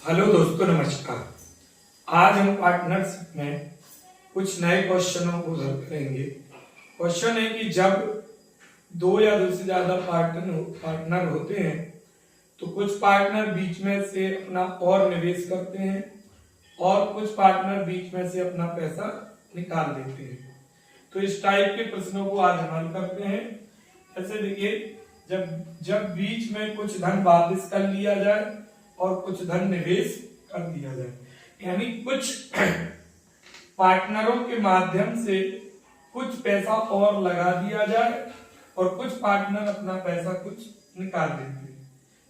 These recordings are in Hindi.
हेलो दोस्तों, नमस्कार। आज हम पार्टनरशिप में कुछ नए क्वेश्चनों को हल करेंगे। क्वेश्चन है कि जब दो या दो से ज्यादा पार्टनर होते हैं तो कुछ पार्टनर बीच में से अपना और निवेश करते हैं और कुछ पार्टनर बीच में से अपना पैसा निकाल देते हैं। तो इस टाइप के प्रश्नों को आज हम हल करते हैं। जैसे देखिए, जब बीच में कुछ धन वापस कर लिया जाए और कुछ धन निवेश कर दिया जाए, यानी कुछ पार्टनरों के माध्यम से कुछ पैसा और लगा दिया जाए और कुछ पार्टनर अपना पैसा कुछ निकाल देते हैं।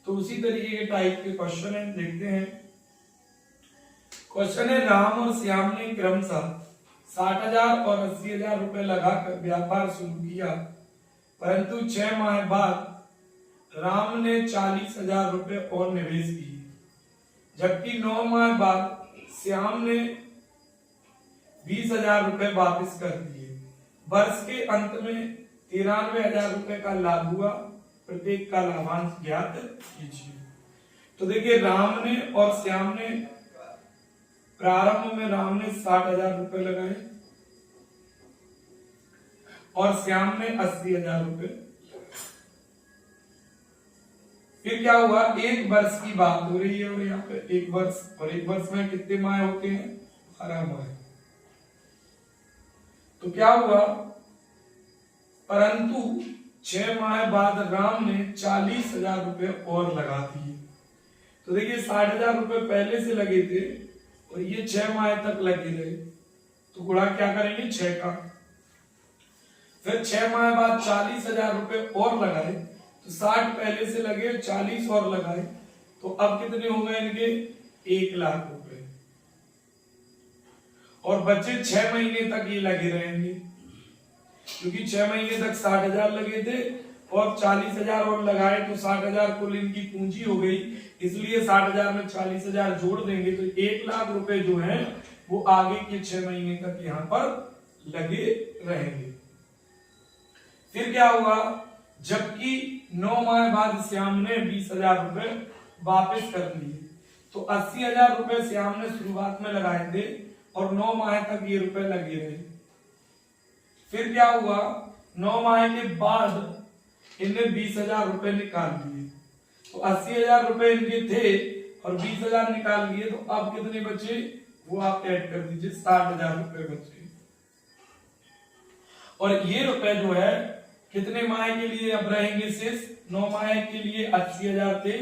तो उसी तरीके के टाइप के क्वेश्चन है, देखते हैं। क्वेश्चन है, राम और श्याम ने क्रमशः 60,000 और 80,000 रुपए लगाकर व्यापार शुरू किया, परंतु 6 माह बाद राम ने 40,000 रुपए और निवेश किए, जबकि 9 माह बाद श्याम ने 20,000 रुपए वापस कर दिए। वर्ष के अंत में 93,000 रुपए का लाभ हुआ, प्रत्येक का लाभांश ज्ञात कीजिए। तो देखिए, राम ने और श्याम ने प्रारंभ में राम ने 60,000 रुपए लगाए और श्याम ने 80,000 रुपए। फिर क्या हुआ, एक वर्ष की बात हो रही है और यहाँ पे एक वर्ष, और एक वर्ष में कितने माह होते हैं? 12 माह। तो क्या हुआ, परंतु 6 माह बाद राम ने 40,000 रुपए और लगा दिए। तो देखिए, 60,000 रुपए पहले से लगे थे और ये 6 माह तक लगे रहे, तो गुणा क्या करेंगे? 6 का। फिर 6 माह बाद 40,000 रुपए और लगाए, तो 60 पहले से लगे, 40 और लगाए, तो अब कितने हो गए इनके? 1 लाख रुपए। और बचे 6 महीने तक ये लगे रहेंगे, क्योंकि 6 महीने तक 60,000 लगे थे और 40,000 और लगाए, तो 60,000 कुल इनकी पूंजी हो गई। इसलिए 60,000 में 40,000 जोड़ देंगे तो 1 लाख रुपए जो है वो आगे के 6 महीने तक यहाँ पर लगे रहेंगे। फिर क्या हुआ, जबकि 9 माह बाद श्याम ने 20,000 रुपए वापस कर लिए, तो 80,000 रुपए श्याम ने शुरुआत में लगाए थे और 9 माह तक ये रुपए लगे रहे। फिर क्या हुआ, 9 माह के बाद इनने 20,000 रुपए निकाल लिए, तो 80,000 रुपए इनके थे और 20,000 निकाल लिए, तो अब कितने बचे वो आप ऐड कर दीजिए, 60,000 रुपए बचे। और ये रुपए जो है कितने माह के लिए अब रहेंगे शेष? 9 माह के लिए 80,000 थे,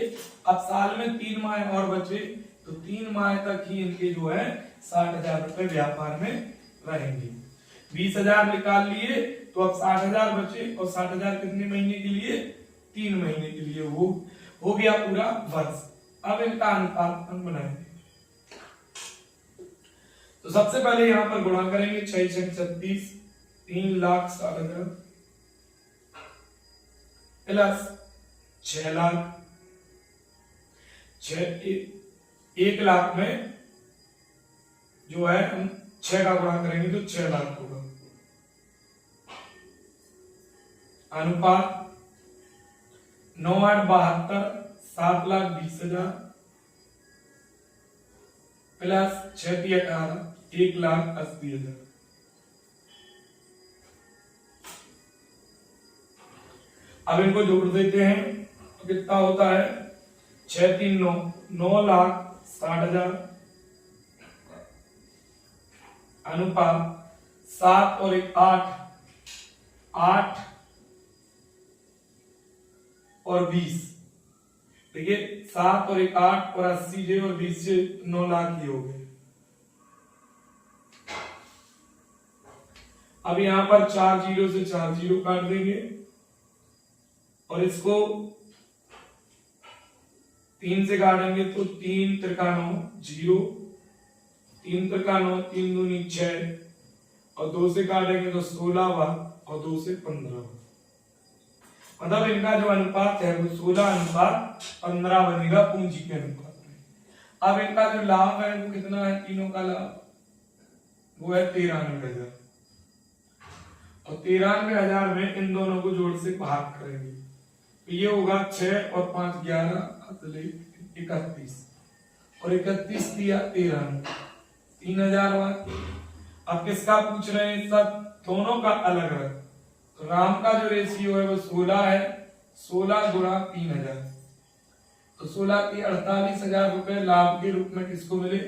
अब साल में 3 माह और बचे, तो 3 माह तक ही इनके जो है 60,000 रुपए व्यापार में रहेंगे। 20,000 निकाल लिए तो अब 60,000 बचे, और 60,000 कितने महीने के लिए? 3 महीने के लिए। वो हो गया पूरा वर्ष। अब इनका अनुपात हम बनाएंगे। तो सबसे पहले यहां पर गुणा करेंगे, 6 6 36, 3,60,000 प्लस 6 लाख। 1 लाख में जो है हम 6 का गुणा करेंगे तो 6 लाख होगा। अनुपात 9 8 72, 7,20,000 प्लस 6 3 18, 1,80,000। अब इनको जोड़ देते हैं तो कितना होता है? 6 3 9, 9,60,000 अनुपात 7 और 1 8, 8 और 20। देखिए, 7 और 1 8 और 80 जे और 20 से 9 लाख ही हो गए। अब यहां पर 4 जीरो से 4 जीरो काट देंगे और इसको 3 से काटेंगे तो 3 त्रिका 9 0, 3 त्रिका 9, 3 दूनी 6, और 2 से काटेंगे तो 16 और 2 से 15। मतलब इनका जो अनुपात है वो 16:15 बनेगा पूंजी के अनुपात में। अब इनका जो लाभ है वो कितना है? तीनों का लाभ वो है 93,000, और 93,000 में इन दोनों को जोड़ से भाग करेंगे तो ये होगा 6 और 5 11 31, और 31 दिया 13, 3000 हुआ। अब किसका पूछ रहे हैं, सब दोनों का अलग अलग। तो राम का जो रेशियो है वो 16 है, 16 गुणा 3000, तो 16 की 48,000 रुपए लाभ के रूप में किसको मिले,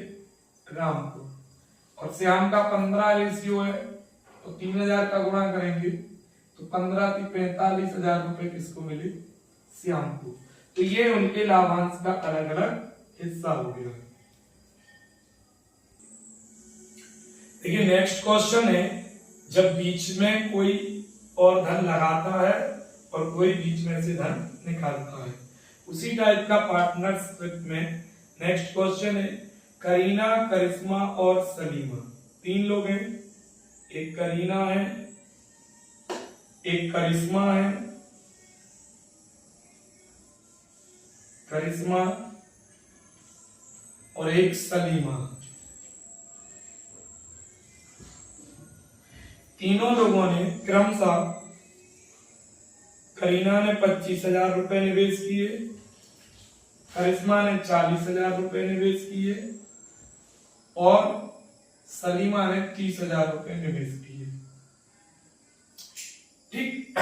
राम को। और श्याम का 15 रेशियो है, तो 3000 का गुणा करेंगे तो 15 की 45,000 रुपए किसको मिले, श्याम को। तो ये उनके लाभांश का अलग अलग हिस्सा हो गया। देखिए नेक्स्ट क्वेश्चन है, जब बीच में कोई और धन लगाता है और कोई बीच में से धन निकालता है, उसी टाइप का पार्टनरशिप में नेक्स्ट क्वेश्चन है, करीना, करिश्मा और सलीमा, 3 लोग हैं, एक करीना है, एक करिश्मा है, करिश्मा और एक सलीमा। तीनों लोगों ने क्रमशः, करीना ने 25,000 रुपए निवेश किए, करिश्मा ने 40,000 रुपए निवेश किए और सलीमा ने 30,000 रुपए निवेश किए। ठीक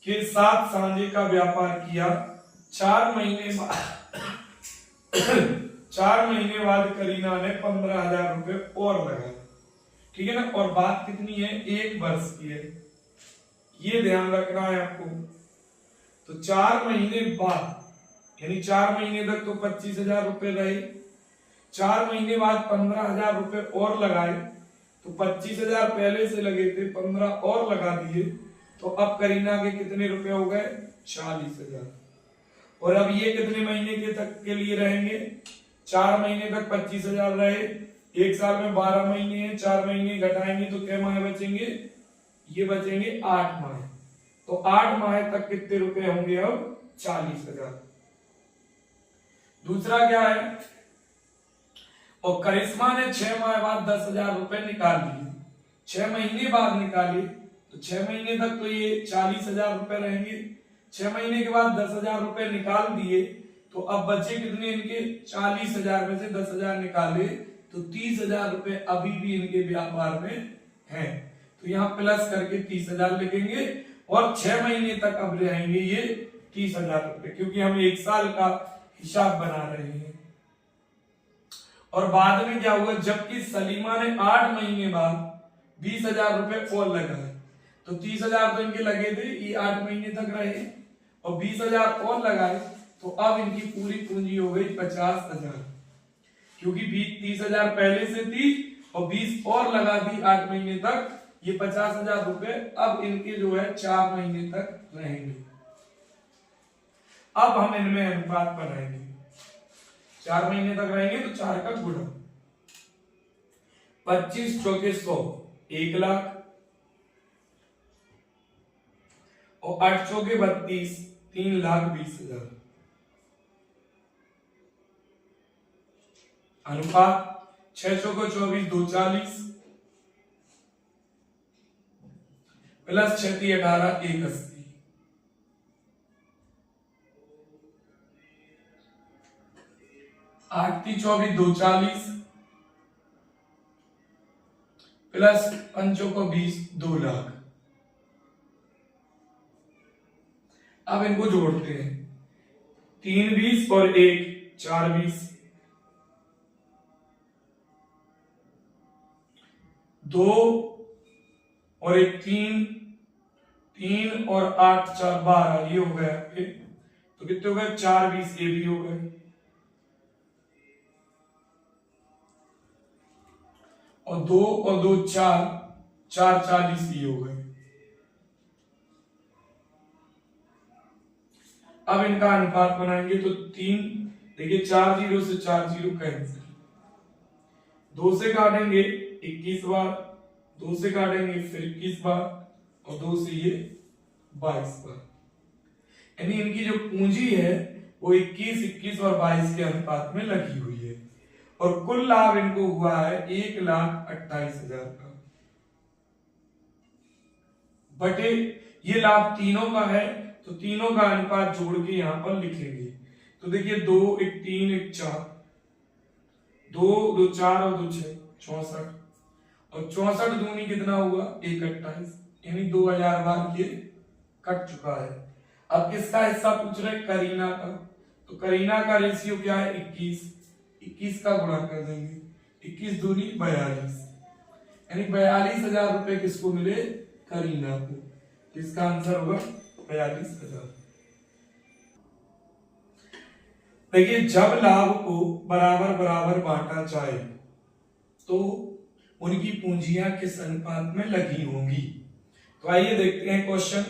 के साथ सांझे का व्यापार किया। 4 महीने बाद 4 महीने बाद करीना ने 15,000 रुपए और लगाए, ठीक है ना। और बात कितनी है, 1 वर्ष की है, ये ध्यान रखना है आपको। तो 4 महीने बाद, यानी 4 महीने तक तो 25,000 रुपए रहे, 4 महीने बाद 15,000 रुपए और लगाए, तो 25,000 पहले से लगे थे, 15 और लगा दिए, तो अब करीना के कितने रुपए हो गए, 40,000। और अब ये कितने महीने के तक के लिए रहेंगे, 4 महीने तक 25,000 रहे, 1 साल में 12 महीने हैं, 4 महीने घटाएंगे तो क्या माह बचेंगे, ये बचेंगे 8 माह। तो 8 माह तक कितने रुपए होंगे, अब 40,000। दूसरा क्या है, और करिश्मा ने 6 माह बाद 10,000 रुपए निकाल लिए, 6 महीने बाद निकाले, तो 6 महीने तक तो ये 40,000 रुपए रहेंगे, 6 महीने के बाद 10,000 रुपए निकाल दिए, तो अब बचे कितने इनके, 40,000 में से 10,000 निकाले तो 30,000 रुपए अभी भी इनके व्यापार में हैं। तो यहाँ प्लस करके 30,000 लिखेंगे और 6 महीने तक अब रहेंगे ये 30,000 रुपए, क्योंकि हम 1 साल का हिसाब बना रहे हैं। और बाद में क्या हुआ, जबकि सलीमा ने 8 महीने बाद 20,000 रुपए और लगाए, तो 30,000 तो इनके लगे थे, ये 8 महीने तक रहे, और 20,000 और लगाए, तो अब इनकी पूरी पूंजी हो गई 50,000, क्योंकि 30,000 पहले से थी और 20 और लगा दी 8 महीने तक, ये 50,000 रुपए अब इनके जो है 4 महीने तक रहेंगे। अब हम इनमें अनुपात बनाएंगे, 4 महीने तक रहेंगे तो 4 का गुणा, 25 चौके 100, 1 लाख, और 8 चौके 32, 3,20,000। अनुपात 6 चौके 24, 240, प्लस 6 × 18, 180, 8 × 24, 240, प्लस 5 को 20, 2 लाख। अब इनको जोड़ते हैं, 3 20 और 1 4 20, 2 और 1 3, 3 और 8 4 12, ये हो गया। तो कितने हो गए, 4 20, ये भी हो गए, और 2 और 2 4, 4 40, ये हो गए। अब इनका अनुपात बनाएंगे तो 3, देखिए 4 0 से 4 0 कैंसिल, 2 से काटेंगे 21 बार, 2 से काटेंगे फिर 21 बार, और 2 से ये 22 बार। यानी इनकी जो पूंजी है वो 21, 21 और 22 के अनुपात में लगी हुई है, और कुल लाभ इनको हुआ है 1,28,000 का, बटे ये लाभ तीनों का है, तो तीनों का अनुपात जोड़ के यहां पर लिखेंगे। तो देखिए 2 1 3 1 4, दो दो चार और दो छह, 64, और 64 दूनी कितना हुआ 128, यानी 2000 बार ये कट चुका है। अब किसका हिस्सा पूछ रहे, करीना का, तो करीना का रेशियो क्या है 21, 21 का गुणा कर देंगे, 21 दूनी 42, यानी 42,000 रुपए किसको मिले, करीना को। इसका आंसर होगा 42,000। देखिए जब लाभ को बराबर बराबर बांटा जाए तो उनकी पूंजियां किस अनुपात में लगी होंगी। तो आइए देखते हैं क्वेश्चन।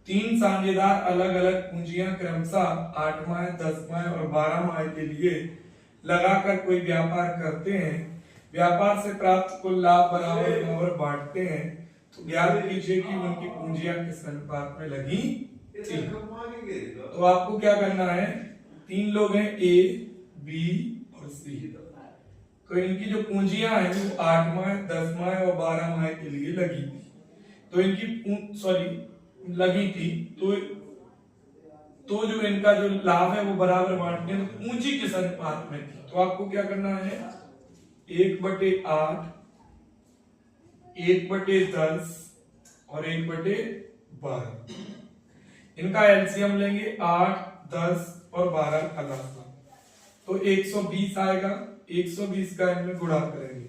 3 साझेदार अलग अलग पूंजियां क्रमशः 8 माह 10 माह और 12 माह के लिए लगाकर कोई व्यापार करते हैं। व्यापार से प्राप्त कुल लाभ बराबर बराबर बांटते हैं। तो ज्ञात कीजिए कि उनकी पूंजियां किस अनुपात में लगी थी। तो आपको क्या करना है, 3 लोग हैं ए, बी और सी, तो इनकी जो पूंजियां हैं वो 8 माह 10 माह और 12 माह के लिए लगी थी। तो इनकी लगी थी तो जो इनका जो लाभ है वो बराबर बांटते हैं। तो पूंजी किस अनुपात में थी, तो आपको क्या करना है, 1/8, 1/10 और 1/12। इनका एलसीएम लेंगे, 8, 10 और 12 का लाभ, तो 120 आएगा। 120 का इनमें गुणा करेंगे,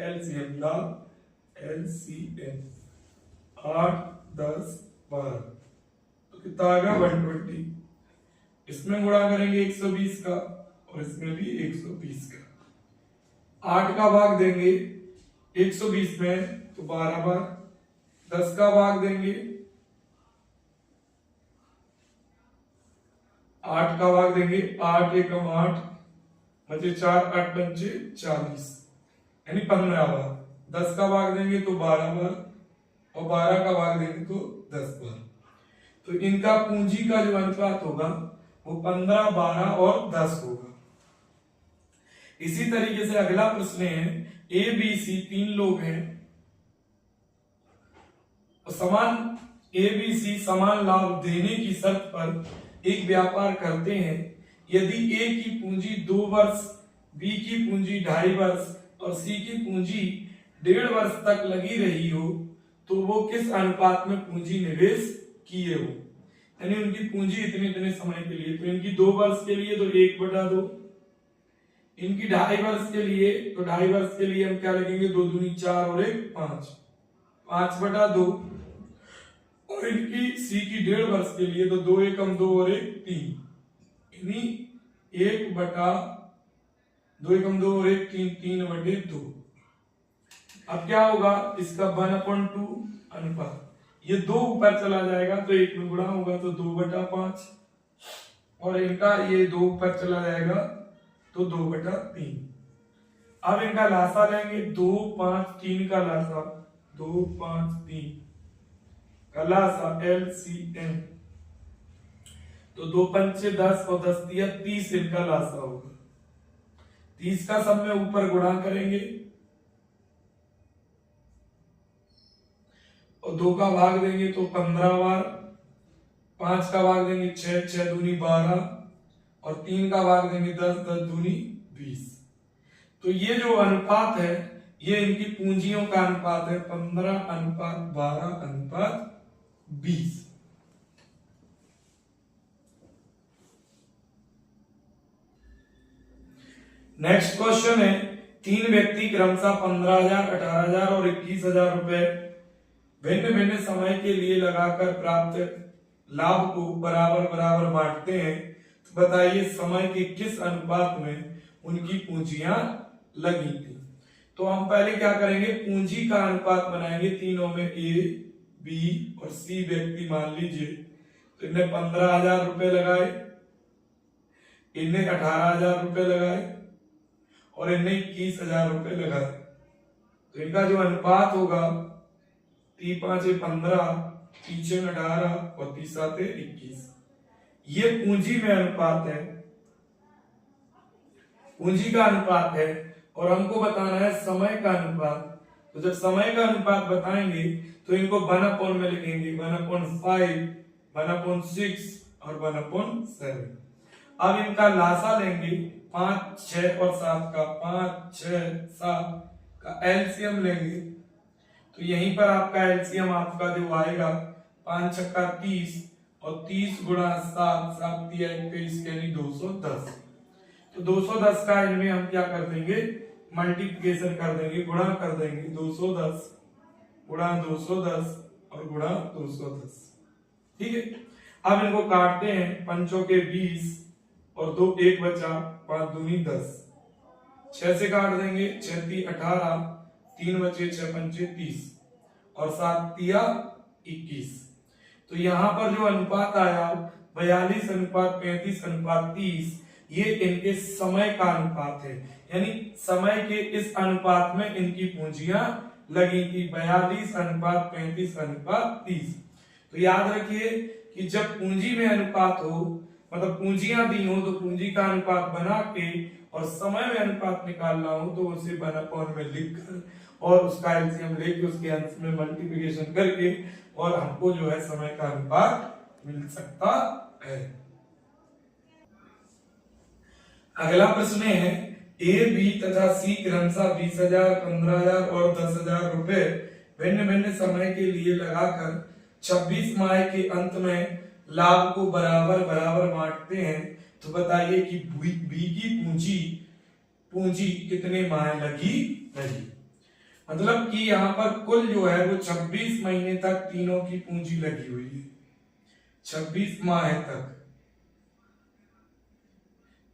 एलसीएम लाभ एलसीएम 8, 10, 12, तो कितना आएगा 120। इसमें गुणा करेंगे 120 का और इसमें भी 120 का। 8 का भाग देंगे 120 में तो 12 बार, 10 का भाग देंगे 8 का भाग देंगे 8 एकम 8 बचे 4, 8 पंचे 40, यानी 15 बार। 10 का भाग देंगे तो 12 बार और 12 का भाग देंगे तो 10 बार। तो इनका पूंजी का जो अनुपात होगा वो 15, 12 और 10 होगा। इसी तरीके से अगला प्रश्न है, ए बी सी 3 लोग हैं और ए बी सी समान लाभ देने की शर्त पर एक व्यापार करते हैं। यदि ए की पूंजी 2 वर्ष, बी की पूंजी 2.5 वर्ष और सी की पूंजी 1.5 वर्ष तक लगी रही हो तो वो किस अनुपात में पूंजी निवेश किए हो। यानी उनकी पूंजी इतने इतने समय के लिए, तो इनकी 2 वर्ष के लिए तो 1/2, इनकी 2.5 वर्ष के लिए तो 2.5 वर्ष के लिए हम क्या लगेंगे, 2 दूनी 4 और 1 5, 5/2, और इनकी सी की 1.5 वर्ष के लिए तो 2 एकम 2 और 1 3, यानी 1/2 एकम 2 और 1 3, 3/2। अब क्या होगा, इसका 1/2 अनुपात, ये 2 ऊपर चला जाएगा तो 1 में गुणा होगा तो 2/5, और इनका ये 2 ऊपर चला जाएगा तो 2/3। अब इनका लासा लेंगे, 2 5 3 का लासा, 2 5 3 का लासा एलसीएम, तो 2 पंचे 10 और 10 दिया 30, इनका लासा होगा। 30 का सब में ऊपर गुणा करेंगे और 2 का भाग देंगे तो 15 बार, 5 का भाग देंगे 6, 6 दूनी 12 और 3 का भाग देंगे 10, 10 दूनी 20। तो ये जो अनुपात है ये इनकी पूंजियों का अनुपात है, 15:12:20। नेक्स्ट क्वेश्चन है, 3 व्यक्ति क्रमशः 15,000, 18,000 और 21,000 रुपए भिन्न भिन्न समय के लिए लगाकर प्राप्त लाभ को बराबर बराबर बांटते हैं। तो बताइए समय के किस अनुपात में उनकी पूंजियां लगी थी। तो हम पहले क्या करेंगे, पूंजी का अनुपात बनाएंगे। तीनों में ए, बी और सी व्यक्ति मान लीजिए, तो इन्हें 15,000 रुपए लगाए, इन्हें 18,000 रुपए लगाए और इन्हें 21,000 रुपए लगाए। तो इनका जो अनुपात होगा 3 5 15, 3 18 और 30 21। ये पूंजी में अनुपात है, पूंजी का अनुपात है। और हमको बताना है समय का अनुपात। तो जब समय का अनुपात बताएंगे तो इनको 1/4 में लिखेंगे, 1/5, 1/6 और 1/7। अब इनका लासा लेंगे 5, 6 और 7 का, 5, 6, 7 का एलसीएम लेंगे। तो यहीं पर आपका एलसीएम आपका जो आएगा 5 छक्का 30 और 30 गुणा 7, 7 तिया 21 यानी 210। तो 210 का इनमें हम क्या कर देंगे, मल्टीप्लिकेशन कर देंगे, गुणा कर देंगे। 210 गुणा 210 और गुणा 210। ठीक है, अब इनको काटते हैं, 5 के 20 और 2 1 बचा, 5 दूनी 10, 6 से काट देंगे, 6 3 18, 3 बचे, 6 पंचे 30 और 7 तिया 21। तो यहाँ पर जो अनुपात आया 42:35:30, ये इनके समय का अनुपात है, यानी समय के इस अनुपात में इनकी पूंजियां लगी थी, 42:35:30। तो याद रखिए कि जब पूंजी में अनुपात हो, मतलब पूंजियां दी हो, तो पूंजी का अनुपात बना के और समय में अनुपात निकालना हो तो उसे 1/n में लिखकर और उसका एलसीएम लेके उसके अंश में मल्टीप्लिकेशन करके और हमको जो है समय का अनुपात मिल सकता है। अगला प्रश्न है, ए, बी तथा सी क्रमशः 20,000, 15,000 और 10,000 रुपए भिन्न भिन्न समय के लिए लगाकर 26 माह के अंत में लाभ को बराबर बराबर बांटते हैं। तो बताइए कि बी की पूंजी कितने माह लगी रही। मतलब कि यहाँ पर कुल जो है वो 26 महीने तक तीनों की पूंजी लगी हुई है, 26 माह तक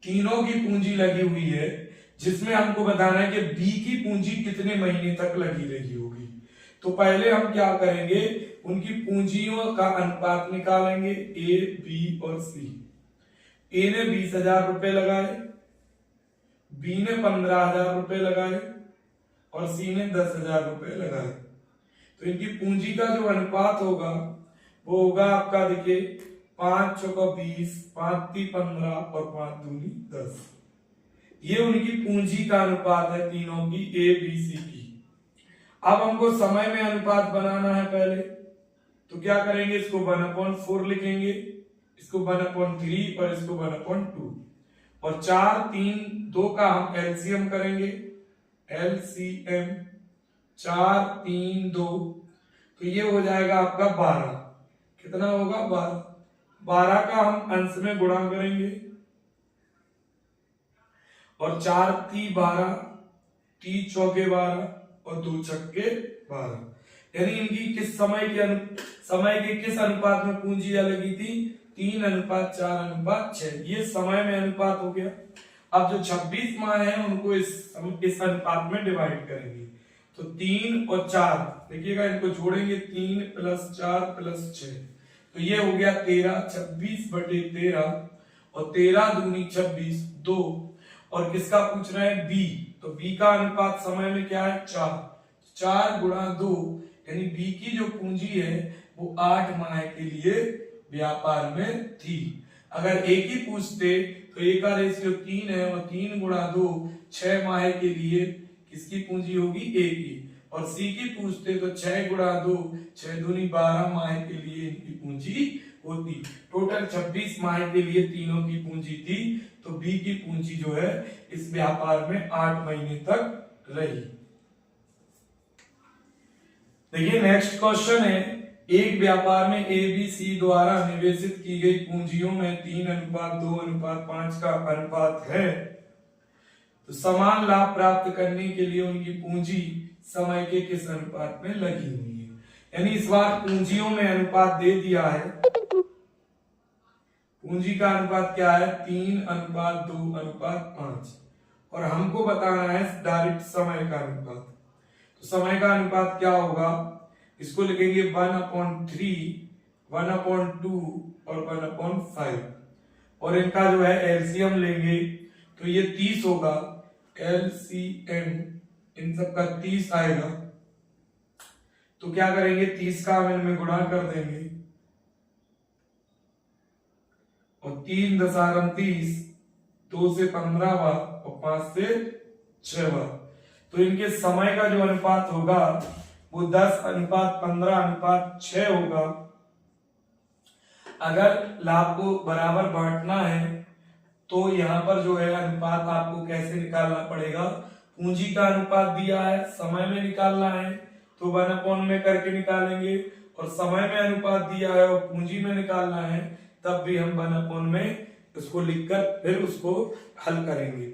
तीनों की पूंजी लगी हुई है, जिसमें हमको बताना है कि बी की पूंजी कितने महीने तक लगी रही होगी। तो पहले हम क्या करेंगे, उनकी पूंजियों का अनुपात निकालेंगे, ए, बी और सी। ए ने 20,000 रुपए लगाए, बी ने 15,000 रुपए लगाए और सी ने 10,000 रुपए लगाए। तो इनकी पूंजी का जो अनुपात होगा वो होगा आपका, देखिए 5 चौका 20, 5 ती 15 और 5 दूनी 10। ये उनकी पूंजी का अनुपात है तीनों की, ए, बी, सी की। अब हमको समय में अनुपात बनाना है पहले, तो क्या करेंगे, इसको 1/4 लिखेंगे, इसको 1/3 और इसको 1/2 और 4, 3, 2 का हम एलसीएम करेंगे, एलसीएम 4, 3, 2, तो ये हो जाएगा आपका 12। कितना होगा, 12। 12 का हम अंश में गुणा करेंगे और 4 ती 12, 3 चौके 12 और 2 छक्के 12। यानी इनकी किस समय के किस अनुपात में पूंजियां लगी थी, 3:4:6। ये समय में अनुपात हो गया। अब जो 26 माह है उनको इस अनुपात में डिवाइड करेंगे, तो 3 और 4 देखिएगा, इनको जोड़ेंगे, 3 + 4 + 6, तो ये हो गया 13, 26/13 और 13 दूनी 26, 2। और किसका पूछ रहे हैं, बी, तो बी का अनुपात समय में क्या है, 4, 4 गुणा 2, यानी बी की जो पूंजी है वो 8 माह के लिए व्यापार में थी। अगर एक ही पूछते तो ए का रेशियो 3 है और 3 गुणा 2 6 माह के लिए किसकी पूंजी होगी, ए की। और सी की पूछते तो 6 गुणा 2 6 दूनी 12 माह के लिए इनकी पूंजी होती। टोटल 26 माह के लिए तीनों की पूंजी थी, तो बी की पूंजी जो है इस व्यापार में 8 महीने तक रही। देखिए नेक्स्ट क्वेश्चन है, एक व्यापार में ए, बी, सी द्वारा निवेशित की गई पूंजियों में 3:2:5 का अनुपात है, तो समान लाभ प्राप्त करने के लिए उनकी पूंजी समय के किस अनुपात में लगी हुई है। यानी इस बार पूंजियों में अनुपात दे दिया है, पूंजी का अनुपात क्या है, 3:2:5 और हमको बताना है डायरेक्ट समय का अनुपात। तो समय का अनुपात क्या होगा, इसको लिखेंगे 1/3, 1/2 और 1/5 और इनका जो है एलसीएम लेंगे तो ये 30 होगा, एलसीएम इन सब का 30 आएगा। तो क्या करेंगे, 30 का हम इनमें गुणा कर देंगे और 3 × 30, 2 से 15 बार और 5 से 6 बार। तो इनके समय का जो अनुपात होगा वो 10:15:6 होगा। अगर लाभ को बराबर बांटना है तो यहाँ पर जो है अनुपात आपको कैसे निकालना पड़ेगा, पूंजी का अनुपात दिया है, समय में निकालना है तो 1/n में करके निकालेंगे, और समय में अनुपात दिया है और पूंजी में निकालना है तब भी हम 1/n में उसको लिखकर फिर उसको हल करेंगे।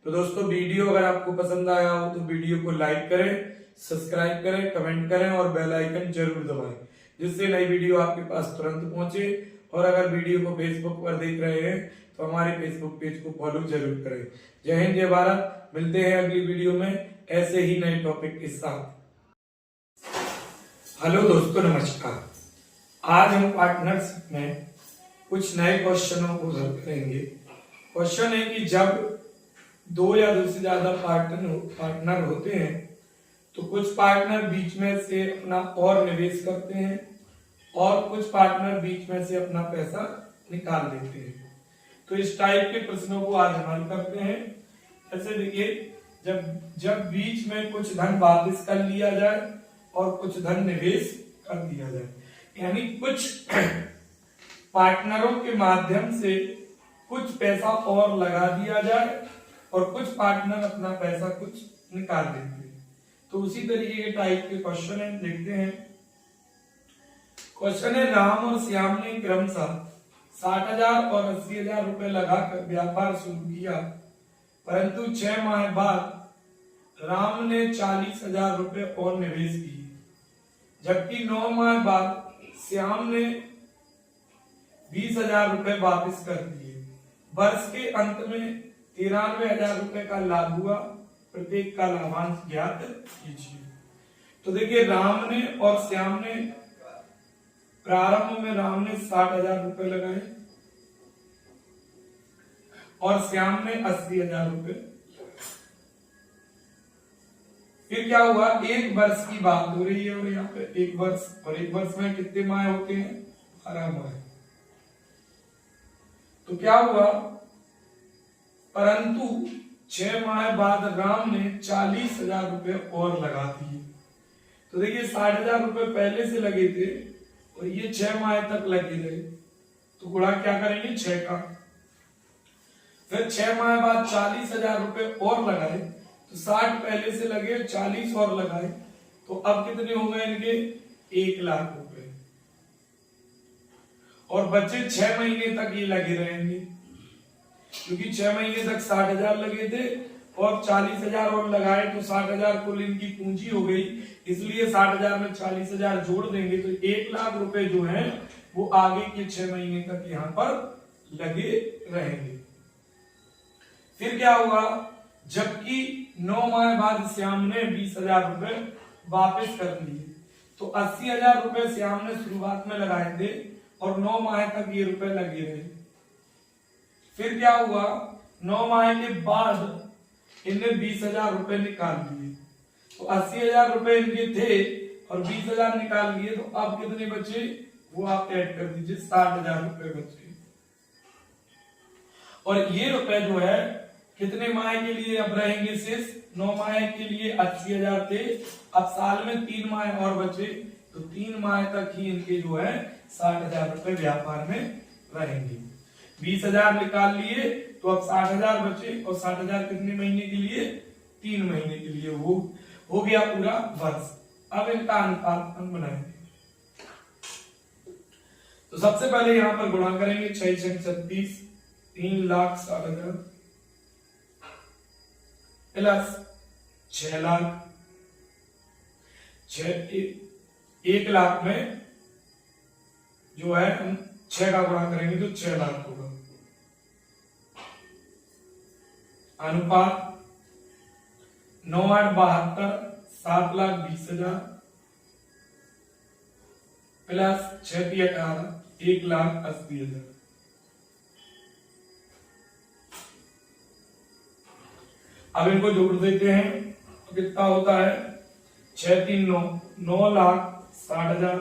तो दोस्तों वीडियो अगर आपको पसंद आया हो तो वीडियो को लाइक करें, सब्सक्राइब करें, कमेंट करें और बेल आइकन जरूर दबाएं, जिससे नई वीडियो आपके पास तुरंत पहुंचे। और अगर वीडियो को फेसबुक पर देख रहे हैं तो हमारे फेसबुक पेज को फॉलो जरूर करें। जय हिंद, जय भारत। मिलते हैं अगली वीडियो में ऐसे ही नए टॉपिक के साथ। हेलो दोस्तों, नमस्कार। आज हम पार्टनरशिप में कुछ नए क्वेश्चनों को हल करेंगे। क्वेश्चन है कि जब दो या दो से ज्यादा पार्टनर होते हैं तो कुछ पार्टनर बीच में से अपना और निवेश करते हैं और कुछ पार्टनर बीच में से अपना पैसा निकाल देते हैं। तो इस टाइप के प्रश्नों को आज हल करते हैं। ऐसे देखिए, जब बीच में कुछ धन वापस कर लिया जाए और कुछ धन निवेश कर दिया जाए, यानी कुछ पार्टनरों के माध्यम से कुछ पैसा और लगा दिया जाए और कुछ पार्टनर अपना पैसा कुछ निकाल देते हैं। तो उसी तरीके के टाइप के क्वेश्चन है, देखते हैं। क्वेश्चन है, राम और श्याम ने क्रमशः 60,000 और 80,000 रुपए लगाकर व्यापार शुरू किया, परंतु 6 माह बाद राम ने 40,000 रुपए और निवेश किए, जबकि 9 माह बाद श्याम ने 20,000 रुपए वापस कर दिए। वर्ष के अंत में 93,000 रुपए का लाभ हुआ, प्रत्येक का लाभांश ज्ञात कीजिए। तो देखिए, राम ने और श्याम ने प्रारंभ में राम ने 60,000 रुपए लगाए और श्याम ने 80,000 रुपए। फिर क्या हुआ, एक वर्ष की बात हो रही है और यहाँ पे एक वर्ष, और एक वर्ष में कितने माह होते हैं, 12 माह। तो क्या हुआ, परंतु 6 माह बाद राम ने 40,000 रुपए और लगा दिए। तो देखिए, 60,000 रुपए पहले से लगे थे और ये 6 माह तक लगे रहे, तो गुणा क्या करेंगे, 6 का। फिर 6 माह बाद 40,000 रुपए और लगाए, तो 60 पहले से लगे, 40 और लगाए, तो अब कितने हो गए इनके, 1 लाख रुपए। और बच्चे 6 महीने तक ये लगे रहेंगे, क्योंकि 6 महीने तक 60,000 लगे थे और 40,000 और लगाए, तो 60,000 कुल इनकी पूंजी हो गई। इसलिए 60,000 में 40,000 जोड़ देंगे तो 1 लाख रुपए जो है वो आगे के 6 महीने तक यहाँ पर लगे रहेंगे। फिर क्या हुआ, जबकि 9 माह बाद श्याम ने 20,000 रुपए वापस कर लिए, तो 80,000 रुपए श्याम ने शुरुआत में लगाए थे और 9 माह तक ये रुपए लगे रहे। फिर क्या हुआ, 9 माह के बाद इनने 20,000 रुपए निकाल लिए, तो 80,000 रुपए इनके थे और 20,000 निकाल लिए, तो अब कितने बचे वो आप ऐड कर दीजिए, 60,000 रुपए बचे। और ये रुपए जो है कितने माह के लिए अब रहेंगे शेष, 9 माह के लिए 80,000 थे, अब साल में 3 माह और बचे, तो 3 माह तक ही इनके जो है 60,000 रुपए व्यापार में रहेंगे। 20,000 निकाल लिए तो अब 60,000 बचे, और 60,000 कितने महीने के लिए, 3 महीने के लिए, वो हो गया पूरा वर्ष। अब इनका अनुपात हम बनाएंगे। तो सबसे पहले यहां पर गुणा करेंगे, 6 6 36, 3,60,000 प्लस 6 लाख, 1 लाख में जो है हम 6 का गुणा करेंगे तो 6 लाख होगा। अनुपात 9 8 72, 7,20,000 प्लस 6 3 18, 1,80,000। अब इनको जोड़ देते हैं तो कितना होता है, 6 3 9, 9,60,000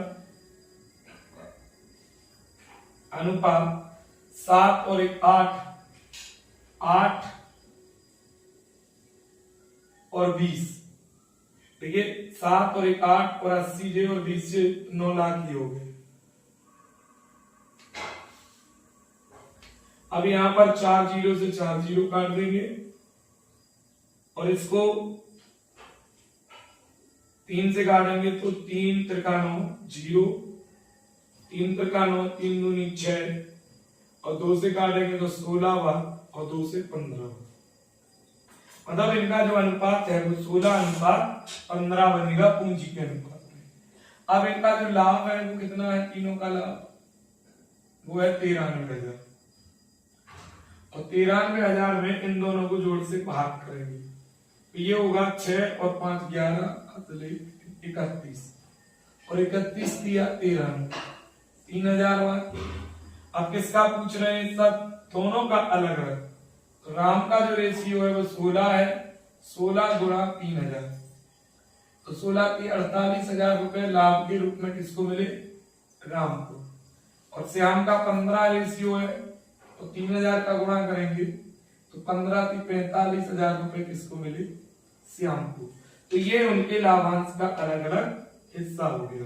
अनुपात 7 और 1 8, 8 और 20। देखिए 7 और 1 8 और 80 जे और 20 से 9 लाख ही हो गए। अब यहाँ पर 4 जीरो से 4 जीरो काट देंगे और इसको 3 से काटेंगे तो 3 त्रिका 9 0, 3 त्रिका 9, 3 दूनी 6 और 2 से काटेंगे तो 16 बार और 2 से 15। मतलब इनका जो अनुपात है वो 16:15 बनेगा पूंजी के अनुपात में। अब इनका जो लाभ है वो कितना है, तीनों का लाभ वो है 93,000 और 93,000 में इन दोनों को जोड़ से भाग करेंगे तो ये होगा 6 और 5 11 31 और 31 दिया 13 3,000 बार। अब किसका पूछ रहे हैं, सब दोनों का अलग अलग। तो राम का जो रेशियो है वो 16 है, 16 गुणा 3,000 तो 16 की 48,000 रुपए लाभ के रूप में किसको मिले, राम को। और श्याम का 15 रेशियो है तो 3,000 का गुणा करेंगे तो 15 की 45,000 रुपए किसको मिले, श्याम को। तो ये उनके लाभांश का अलग अलग हिस्सा हो गया।